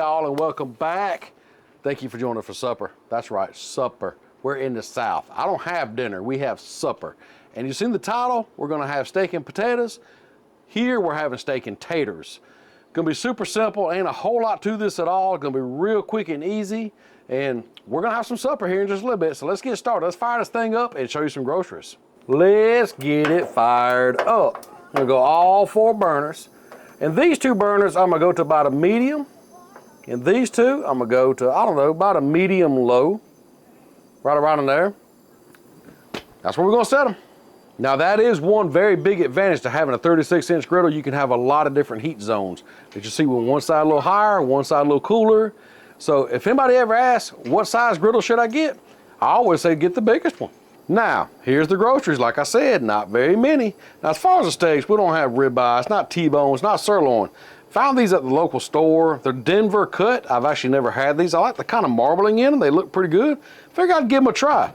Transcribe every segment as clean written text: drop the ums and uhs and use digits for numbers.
y'all, and welcome back. Thank you for joining us for supper. That's right, supper. We're in the South. I don't have dinner, we have supper. And you've seen the title, we're gonna have steak and potatoes. Here we're having steak and taters. Gonna be super simple, ain't a whole lot to this at all. Gonna be real quick and easy. And we're gonna have some supper here in just a little bit. So let's get started. Let's fire this thing up and show you some groceries. Let's get it fired up. I'm gonna go all 4 burners. And these 2 burners, I'm gonna go to about a medium. And these 2, I'm gonna go to, I don't know, about a medium low. Right around in there. That's where we're gonna set them. Now that is one very big advantage to having a 36-inch griddle. You can have a lot of different heat zones that you see with one side a little higher, one side a little cooler. So if anybody ever asks, what size griddle should I get? I always say get the biggest one. Now, here's the groceries. Like I said, not very many. Now as far as the steaks, we don't have ribeyes, not T-bones, not sirloin. Found these at the local store. They're Denver cut. I've actually never had these. I like the kind of marbling in them. They look pretty good. Figured I'd give them a try.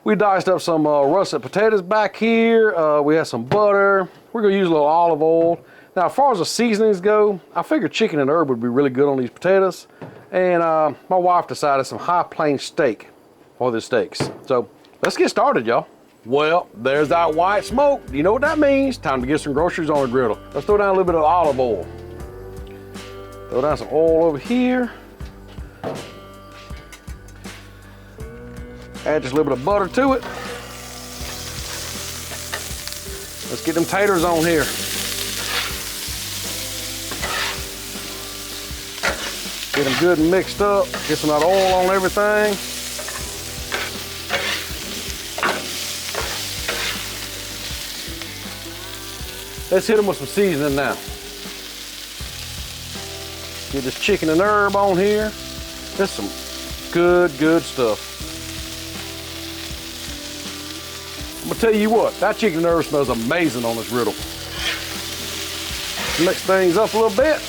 We diced up some russet potatoes back here. We have some butter. We're gonna use a little olive oil. Now, as far as the seasonings go, I figured chicken and herb would be really good on these potatoes. And my wife decided some high plain steak for the steaks. So let's get started, y'all. Well, there's that white smoke. You know what that means? Time to get some groceries on the griddle. Let's throw down a little bit of olive oil. Throw down some oil over here. Add just a little bit of butter to it. Let's get them taters on here. Get them good and mixed up. Get some of that oil on everything. Let's hit them with some seasoning now. Get this chicken and herb on here. That's some good stuff. I'm gonna tell you what, that chicken and herb smells amazing on this griddle. Mix things up a little bit.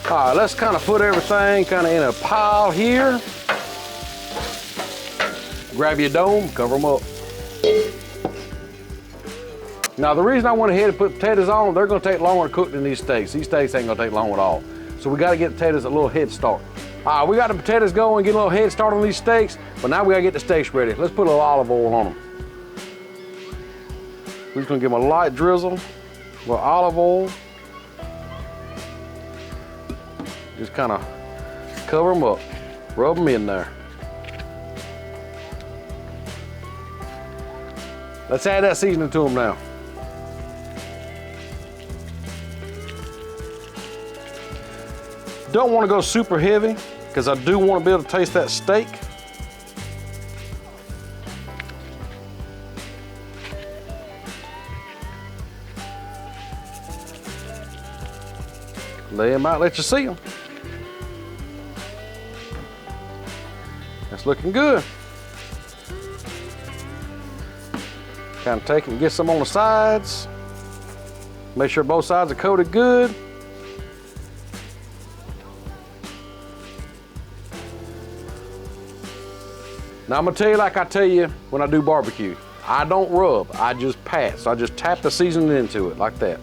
All right, let's kind of put everything kind of in a pile here. Grab your dome, cover them up. Now the reason I went ahead and put potatoes on, they're gonna take longer to cook than these steaks. These steaks ain't gonna take long at all. So we gotta get the potatoes a little head start. All right, we got the potatoes going, get a little head start on these steaks, but now we gotta get the steaks ready. Let's put a little olive oil on them. We're just gonna give them a light drizzle, a little olive oil. Just kind of cover them up, rub them in there. Let's add that seasoning to them now. Don't want to go super heavy because I do want to be able to taste that steak. Lay them out, let you see them. That's looking good. Kind of take and get some on the sides. Make sure both sides are coated good. Now I'm gonna tell you like I tell you when I do barbecue. I don't rub, I just pat. So I just tap the seasoning into it like that.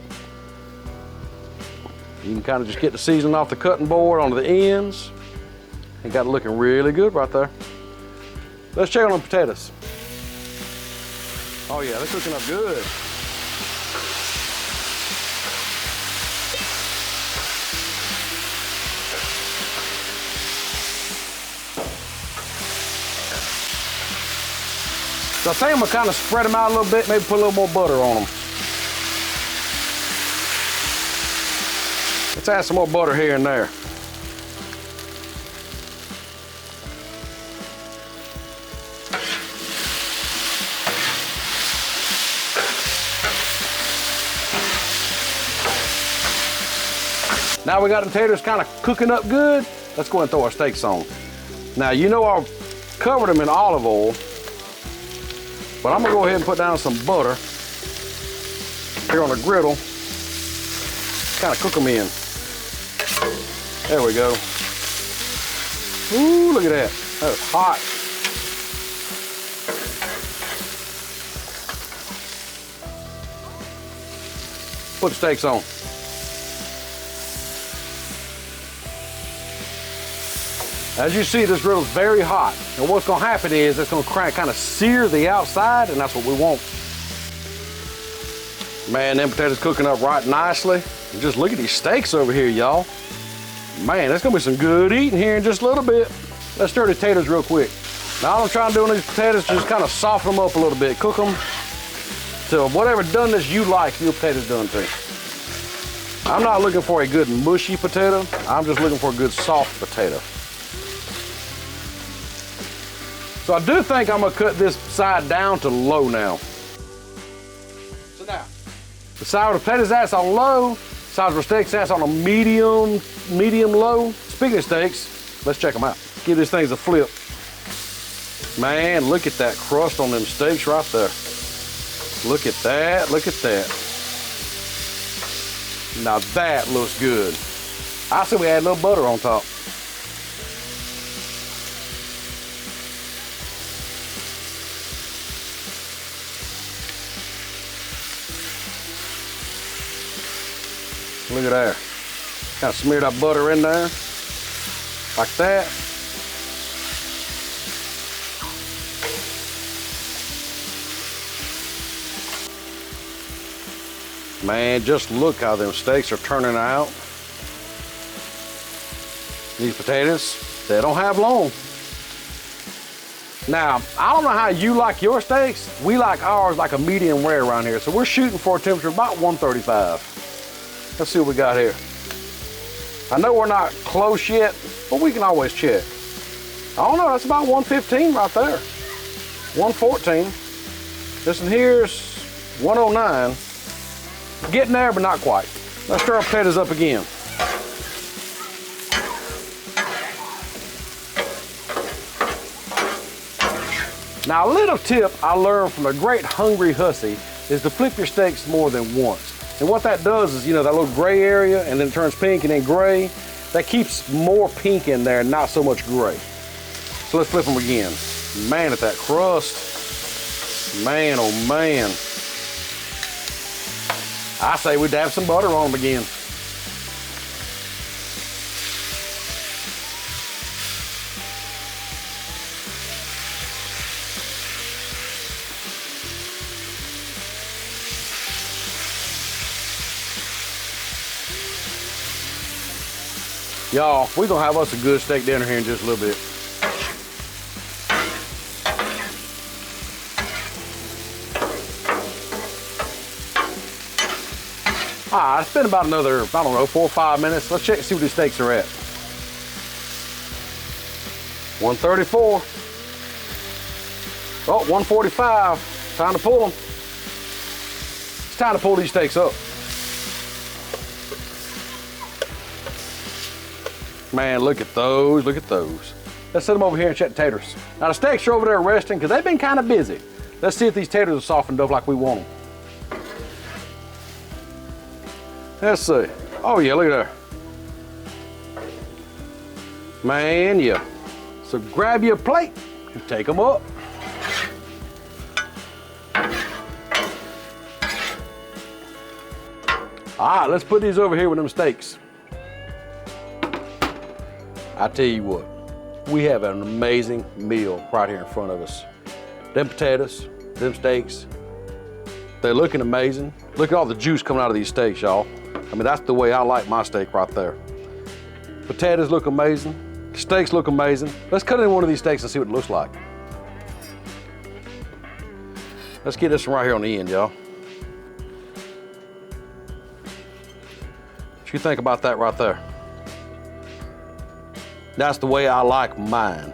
You can kind of just get the seasoning off the cutting board onto the ends. And got it looking really good right there. Let's check on the potatoes. Oh yeah, they're cooking up good. So I think I'm gonna kind of spread them out a little bit, maybe put a little more butter on them. Let's add some more butter here and there. Now we got the taters kind of cooking up good. Let's go ahead and throw our steaks on. Now you know I covered them in olive oil, but I'm gonna go ahead and put down some butter here on the griddle. Kind of cook them in. There we go. Ooh, look at that. That's hot. put the steaks on. As you see, this griddle is very hot. And what's gonna happen is it's gonna kind of sear the outside, and that's what we want. Man, them potatoes cooking up right nicely. And just look at these steaks over here, y'all. Man, there's gonna be some good eating here in just a little bit. Let's stir the potatoes real quick. Now all I'm trying to do on these potatoes is just kind of soften them up a little bit. Cook them to whatever doneness you like your potatoes done to. I'm not looking for a good mushy potato. I'm just looking for a good soft potato. So I do think I'm gonna cut this side down to low now. So now, the side where the potatoes that's on low, side where steaks that's on a medium low. Speaking of steaks, let's check them out. Give these things a flip. Man, look at that crust on them steaks right there. Look at that, look at that. Now that looks good. I say we add a little butter on top. Look at there. Kind of smear that butter in there, like that. Man, just look how them steaks are turning out. These potatoes, they don't have long. Now, I don't know how you like your steaks. We like ours like a medium rare around here. So we're shooting for a temperature of about 135. Let's see what we got here. I know we're not close yet, but we can always check. I don't know, that's about 115 right there. 114. This one here's 109. Getting there, but not quite. Let's stir our potatoes up again. Now, a little tip I learned from a great hungry hussy is to flip your steaks more than once. And what that does is, you know, that little gray area, and then it turns pink and then gray, that keeps more pink in there, not so much gray. So let's flip them again. Man, at that crust. Man, oh man. I say we dab some butter on them again. Y'all, we're gonna have us a good steak dinner here in just a little bit. All right, it's been about another, I don't know, 4 or 5 minutes. Let's check and see what these steaks are at. 134. Oh, 145. Time to pull them. It's time to pull these steaks up. Man, look at those, look at those. Let's set them over here and check the taters. Now the steaks are over there resting because they've been kind of busy. Let's see if these taters are softened up like we want them. Let's see. Oh yeah, look at there. Man, yeah. So grab your plate and take them up. All right, let's put these over here with them steaks. I tell you what, we have an amazing meal right here in front of us. Them potatoes, them steaks, they're looking amazing. Look at all the juice coming out of these steaks, y'all. I mean, that's the way I like my steak right there. Potatoes look amazing. Steaks look amazing. Let's cut in one of these steaks and see what it looks like. Let's get this one right here on the end, y'all. What you think about that right there? That's the way I like mine.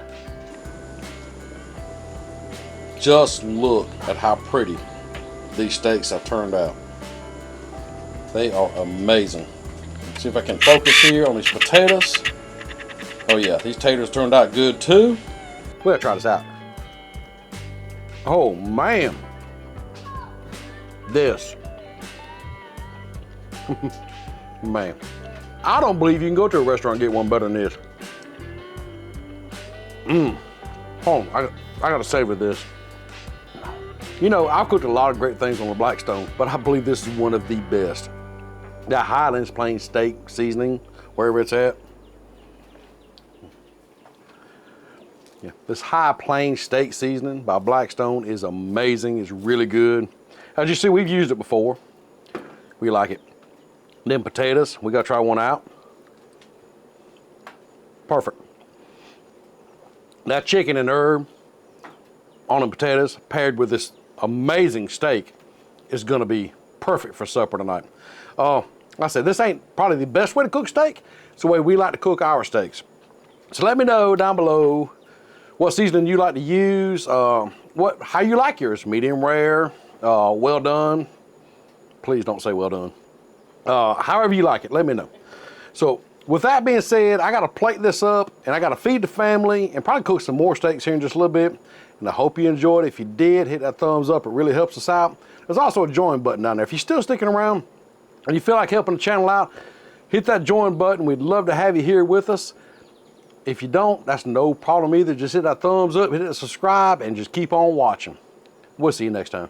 Just look at how pretty these steaks have turned out. They are amazing. Let's see if I can focus here on these potatoes. Oh yeah, these taters turned out good too. We'll try this out. Oh man. This. Man. I don't believe you can go to a restaurant and get one better than this. Oh, I gotta savor this. You know, I've cooked a lot of great things on the Blackstone, but I believe this is one of the best. that Highlands plain steak seasoning, wherever it's at. Yeah, this high plain steak seasoning by Blackstone is amazing. It's really good. As you see, we've used it before. We like it. Then potatoes, we gotta try one out. Perfect. That chicken and herb on the potatoes paired with this amazing steak is gonna be perfect for supper tonight. Like I said, this ain't probably the best way to cook steak. It's the way we like to cook our steaks. So let me know down below what seasoning you like to use, how you like yours, medium rare, well done. Please don't say well done. However you like it, let me know. So with that being said, I gotta plate this up and I gotta feed the family and probably cook some more steaks here in just a little bit. And I hope you enjoyed it. If you did, hit that thumbs up. It really helps us out. There's also a join button down there. If you're still sticking around and you feel like helping the channel out, hit that join button. We'd love to have you here with us. If you don't, that's no problem either. Just hit that thumbs up, hit that subscribe, and just keep on watching. We'll see you next time.